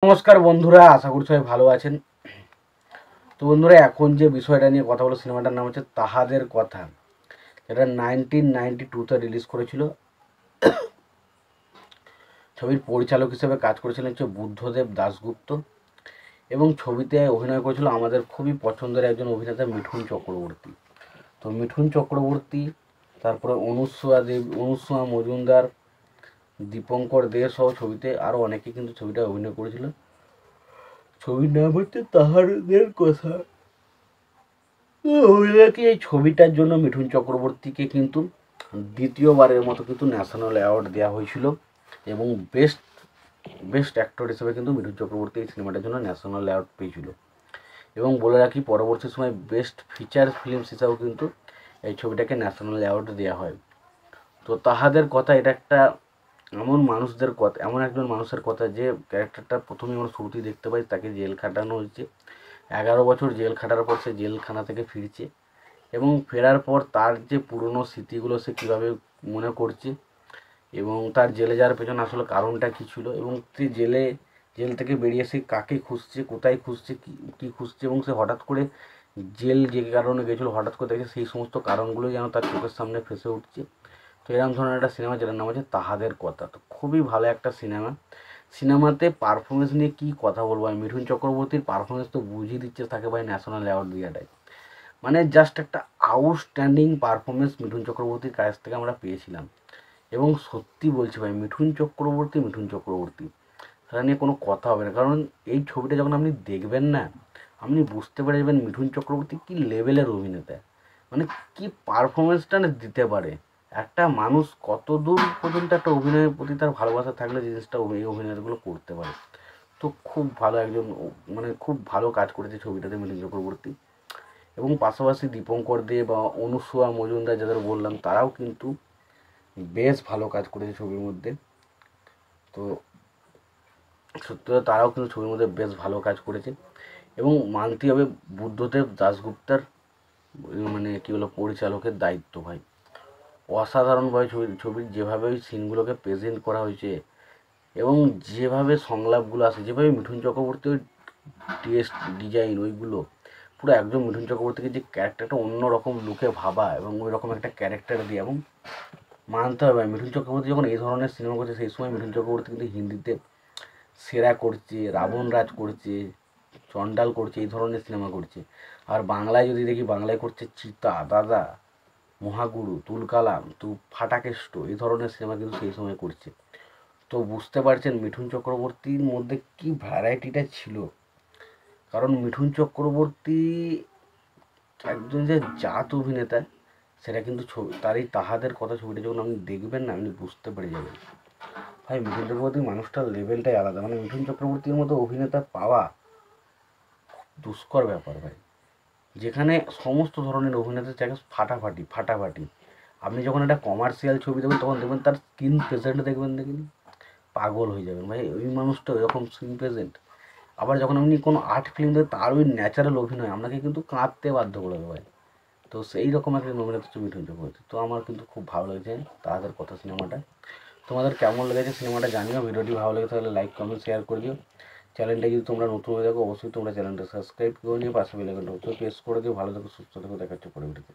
নমস্কার বন্ধুরা, আশা করি সবাই ভালো আছেন। তো বন্ধুরা, এখন যে বিষয়টা নিয়ে কথা বলো, সিনেমাটার নাম হচ্ছে তাহাদের কথা, যেটা 1992-তে রিলিজ করেছিল। ছবির পরিচালক হিসেবে কাজ করেছিলেন হচ্ছে বুদ্ধদেব দাশগুপ্ত, এবং ছবিতে অভিনয় করেছিল আমাদের খুবই পছন্দের একজন অভিনেতা মিঠুন চক্রবর্তী। তো মিঠুন চক্রবর্তী, তারপরে অনুসুয়া মজুমদার, দীপঙ্কর দে সহ ছবিতে আরও অনেকে কিন্তু ছবিটা অভিনয় করেছিল। ছবির নাম হচ্ছে তাহাদের কথা। অভিনেতাকে এই ছবিটার জন্য মিঠুন চক্রবর্তীকে কিন্তু দ্বিতীয়বারের মতো কিন্তু ন্যাশনাল অ্যাওয়ার্ড দেওয়া হয়েছিল, এবং বেস্ট অ্যাক্টর হিসেবে কিন্তু মিঠুন চক্রবর্তী এই সিনেমাটার জন্য ন্যাশনাল অ্যাওয়ার্ড পেয়েছিল। এবং বলে রাখি, পরবর্তী সময় বেস্ট ফিচার ফিল্মস হিসাবেও কিন্তু এই ছবিটাকে ন্যাশনাল অ্যাওয়ার্ড দেওয়া হয়। তো তাহাদের কথা, এটা একটা এমন একজন মানুষের কথা যে ক্যারেক্টারটা প্রথমে আমরা শুরুতেই দেখতে পাই, তাকে জেল খাটানো হয়েছে। 11 বছর জেল খাটার পর সে জেলখানা থেকে ফিরছে, এবং ফেরার পর তার যে পুরনো স্মৃতিগুলো সে কীভাবে মনে করছে, এবং তার জেলে যাওয়ার পেছনে আসলে কারণটা কী ছিল, এবং সে জেল থেকে বেরিয়ে সে কাকে খুঁজছে, কোথায় খুঁজছে, কী খুঁজছে, এবং সে হঠাৎ করে জেল যে কারণে গেছিলো হঠাৎ করে দেখে সেই সমস্ত কারণগুলো যেন তার চোখের সামনে ভেসে উঠছে। তো এরকম ধরনের একটা সিনেমা, যেটার নাম হচ্ছে তাহাদের কথা। তো খুবই ভালো একটা সিনেমাতে পারফরমেন্স নিয়ে কী কথা বলবো আমি। মিঠুন চক্রবর্তীর পারফরমেন্স তো বুঝিয়ে দিচ্ছে তাকে ভাই ন্যাশনাল অ্যাওয়ার্ড দেওয়াটাই, মানে জাস্ট একটা আউটস্ট্যান্ডিং পারফরমেন্স মিঠুন চক্রবর্তীর কাছ থেকে আমরা পেয়েছিলাম। এবং সত্যি বলছি ভাই, মিঠুন চক্রবর্তী সেটা নিয়ে কোনো কথা হবে না। কারণ এই ছবিটা যখন আপনি দেখবেন না, আপনি বুঝতে পেরে যাবেন মিঠুন চক্রবর্তী কী লেভেলের অভিনেতা, মানে কী পারফরমেন্সটা না দিতে পারে। একটা মানুষ কত দূর পর্যন্ত একটা অভিনয়ের প্রতি তার ভালোবাসা থাকলে জিনিসটা এই অভিনয়গুলো করতে পারে। তো খুব ভালো একজন, মানে খুব ভালো কাজ করেছে ছবিটাতে মিঠুন চক্রবর্তী। এবং পাশাপাশি দীপঙ্কর দে বা অনুসুয়া মজুমদার যাদের বললাম, তারাও কিন্তু বেশ ভালো কাজ করেছে ছবির মধ্যে। তো সত্যি তারাও কিন্তু ছবির মধ্যে বেশ ভালো কাজ করেছে। এবং মানতে হবে বুদ্ধদেব দাশগুপ্তার মানে কী বলো পরিচালকের দায়িত্ব ভাই, অসাধারণভাবে ছবির যেভাবে ওই সিনগুলোকে প্রেজেন্ট করা হয়েছে, এবং যেভাবে সংলাপগুলো আসে, যেভাবে মিঠুন চক্রবর্তীর টেস্ট ডিজাইন, ওইগুলো পুরো একদম মিঠুন চক্রবর্তীকে যে ক্যারেক্টারটা অন্যরকম লুকে ভাবা, এবং ওই রকম একটা ক্যারেক্টার দিয়ে। এবং মানতে হবে মিঠুন চক্রবর্তী যখন এই ধরনের সিনেমা করছে, সেই সময় মিঠুন চক্রবর্তী কিন্তু হিন্দিতে সেরা করছে, রাবণ রাজ করছে, চণ্ডাল করছে, এই ধরনের সিনেমা করছে। আর বাংলায় যদি দেখি, বাংলায় করছে চিতা, দাদা, মহাগুরু, তুলকালাম, ফাটাকেষ্ট, এই ধরনের সিনেমা কিন্তু সেই সময় করছে। তো বুঝতে পারছেন মিঠুন চক্রবর্তীর মধ্যে কি ভ্যারাইটিটা ছিল। কারণ মিঠুন চক্রবর্তী একজন যে জাত অভিনেতা, সেটা কিন্তু তার এই তাহাদের কথা ছবিটা যখন আপনি দেখবেন না, আপনি বুঝতে পেরে যাবেন ভাই মিঠুন চক্রবর্তী মানুষটার লেভেলটাই আলাদা। মানে মিঠুন চক্রবর্তীর মতো অভিনেতা পাওয়া দুষ্কর ব্যাপার ভাই, যেখানে সমস্ত ধরনের অভিনেতা চাইলে ফাটাফাটি। আপনি যখন একটা কমার্শিয়াল ছবি দেখবেন, তখন দেখবেন তার স্ক্রিন প্রেজেন্ট দেখবেন, পাগল হয়ে যাবেন ভাই, ওই মানুষটা ওইরকম স্ক্রিন প্রেজেন্ট। আবার যখন আপনি কোনো আর্ট ফিল্ম দেখবেন, তার ওই ন্যাচারাল অভিনয় আপনাকে কিন্তু কাঁদতে বাধ্য করে দেবে ভাই। তো সেই রকম একটা অভিনেতা হচ্ছে মিঠুন চক্রবর্তী। তো আমার কিন্তু খুব ভালো লেগেছে তাদের কথা সিনেমাটা। তোমাদের কেমন লেগেছে সিনেমাটা জানিও। ভিডিওটি ভালো লেগে থাকলে লাইক কমেন্ট শেয়ার করে দিও। চ্যানেলটা যদি তোমরা নতুন হয়ে থাকো, অবশ্যই তোমরা চ্যানেলটা সাবস্ক্রাইব করে নিয়ে পাশে বেল আইকনটা প্রেস করে দিও। ভালো থেকো, সুস্থ থেকো, দেখা হচ্ছে পরে ভিডিওতে।